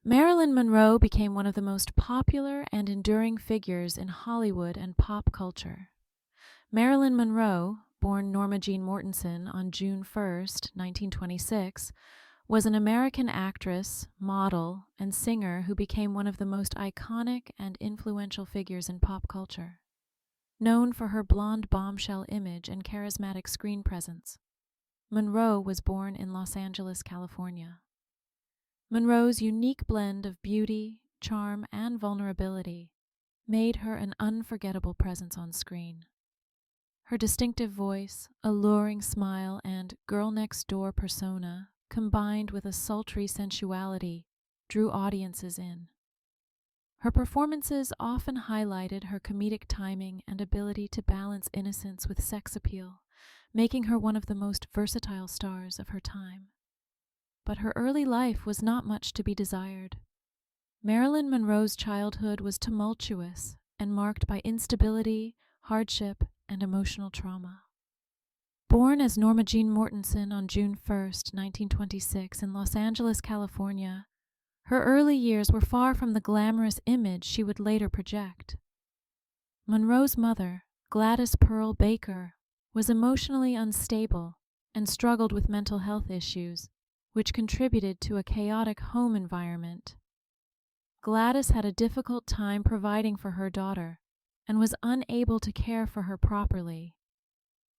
Marilyn Monroe became one of the most popular and enduring figures in Hollywood and pop culture. Marilyn Monroe, born Norma Jean Mortensen on June 1, 1926, was an American actress, model, and singer who became one of the most iconic and influential figures in pop culture. Known for her blonde bombshell image and charismatic screen presence, Monroe was born in Los Angeles, California. Monroe's unique blend of beauty, charm, and vulnerability made her an unforgettable presence on screen. Her distinctive voice, alluring smile, and girl-next-door persona, combined with a sultry sensuality, drew audiences in. Her performances often highlighted her comedic timing and ability to balance innocence with sex appeal, making her one of the most versatile stars of her time. But her early life was not much to be desired. Marilyn Monroe's childhood was tumultuous and marked by instability, hardship, and emotional trauma. Born as Norma Jean Mortensen on June 1, 1926, in Los Angeles, California, her early years were far from the glamorous image she would later project. Monroe's mother, Gladys Pearl Baker, was emotionally unstable and struggled with mental health issues, which contributed to a chaotic home environment. Gladys had a difficult time providing for her daughter and was unable to care for her properly.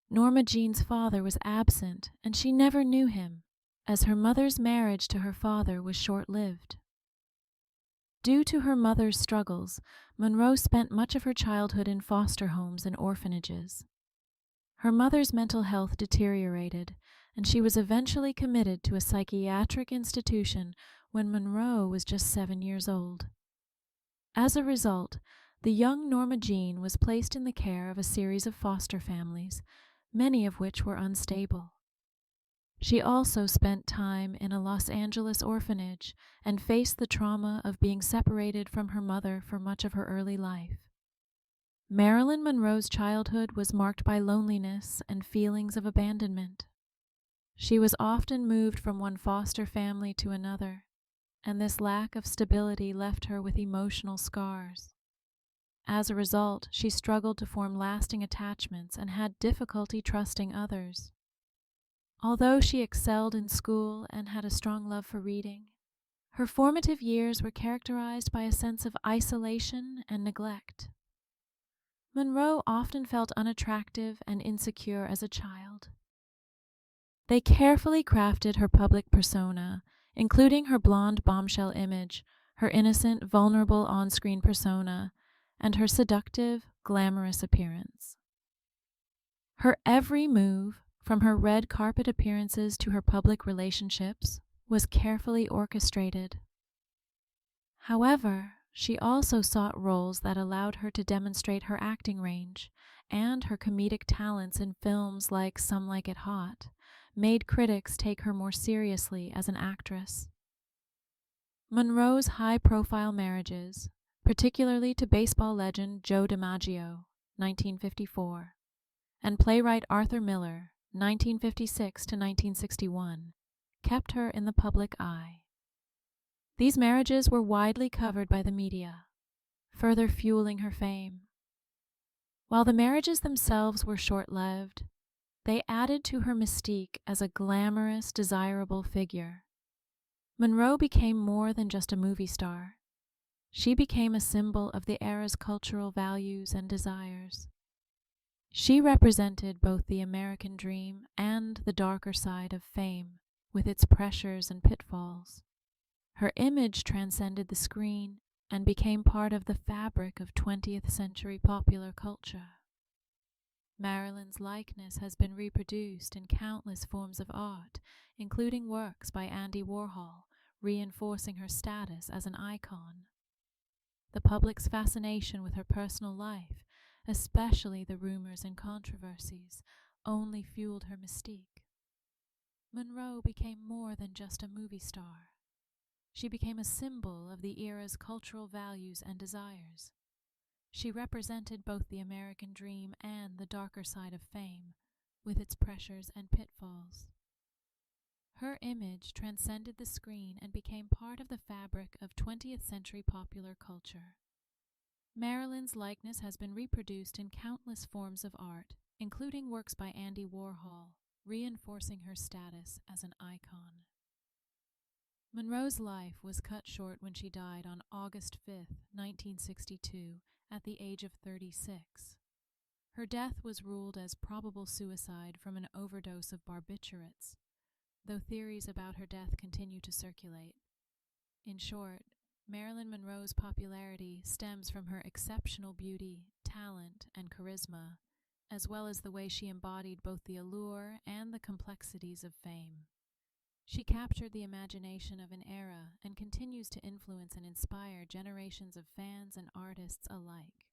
Norma Jean's father was absent, and she never knew him, as her mother's marriage to her father was short-lived. Due to her mother's struggles, Monroe spent much of her childhood in foster homes and orphanages. Her mother's mental health deteriorated, and she was eventually committed to a psychiatric institution when Monroe was just 7 years old. As a result, the young Norma Jean was placed in the care of a series of foster families, many of which were unstable. She also spent time in a Los Angeles orphanage and faced the trauma of being separated from her mother for much of her early life. Marilyn Monroe's childhood was marked by loneliness and feelings of abandonment. She was often moved from one foster family to another, and this lack of stability left her with emotional scars. As a result, she struggled to form lasting attachments and had difficulty trusting others. Although she excelled in school and had a strong love for reading, her formative years were characterized by a sense of isolation and neglect. Monroe often felt unattractive and insecure as a child. They carefully crafted her public persona, including her blonde bombshell image, her innocent, vulnerable on-screen persona, and her seductive, glamorous appearance. Her every move, from her red carpet appearances to her public relationships, was carefully orchestrated. However, she also sought roles that allowed her to demonstrate her acting range, and her comedic talents in films like Some Like It Hot made critics take her more seriously as an actress. Monroe's high-profile marriages, particularly to baseball legend Joe DiMaggio, 1954, and playwright Arthur Miller, 1956 to 1961, kept her in the public eye. These marriages were widely covered by the media, further fueling her fame. While the marriages themselves were short-lived, they added to her mystique as a glamorous, desirable figure. Monroe became more than just a movie star. She became a symbol of the era's cultural values and desires. She represented both the American dream and the darker side of fame, with its pressures and pitfalls. Her image transcended the screen and became part of the fabric of 20th century popular culture. Marilyn's likeness has been reproduced in countless forms of art, including works by Andy Warhol, reinforcing her status as an icon. The public's fascination with her personal life, especially the rumors and controversies, only fueled her mystique. Monroe became more than just a movie star. She became a symbol of the era's cultural values and desires. She represented both the American dream and the darker side of fame, with its pressures and pitfalls. Her image transcended the screen and became part of the fabric of 20th century popular culture. Marilyn's likeness has been reproduced in countless forms of art, including works by Andy Warhol, reinforcing her status as an icon. Monroe's life was cut short when she died on August 5, 1962, at the age of 36. Her death was ruled as probable suicide from an overdose of barbiturates, though theories about her death continue to circulate. In short, Marilyn Monroe's popularity stems from her exceptional beauty, talent, and charisma, as well as the way she embodied both the allure and the complexities of fame. She captured the imagination of an era and continues to influence and inspire generations of fans and artists alike.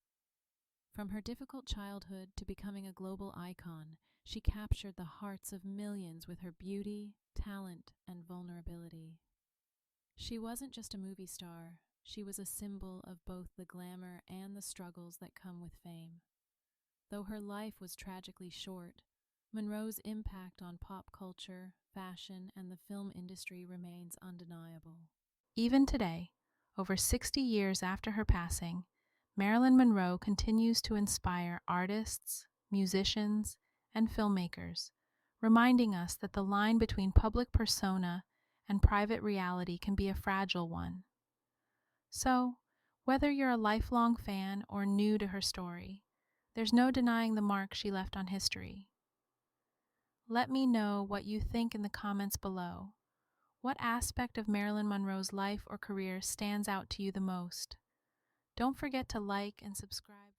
From her difficult childhood to becoming a global icon, she captured the hearts of millions with her beauty, talent, and vulnerability. She wasn't just a movie star, she was a symbol of both the glamour and the struggles that come with fame. Though her life was tragically short, Monroe's impact on pop culture, fashion, and the film industry remains undeniable. Even today, over 60 years after her passing, Marilyn Monroe continues to inspire artists, musicians, and filmmakers, reminding us that the line between public persona and private reality can be a fragile one. So, whether you're a lifelong fan or new to her story, there's no denying the mark she left on history. Let me know what you think in the comments below. What aspect of Marilyn Monroe's life or career stands out to you the most? Don't forget to like and subscribe.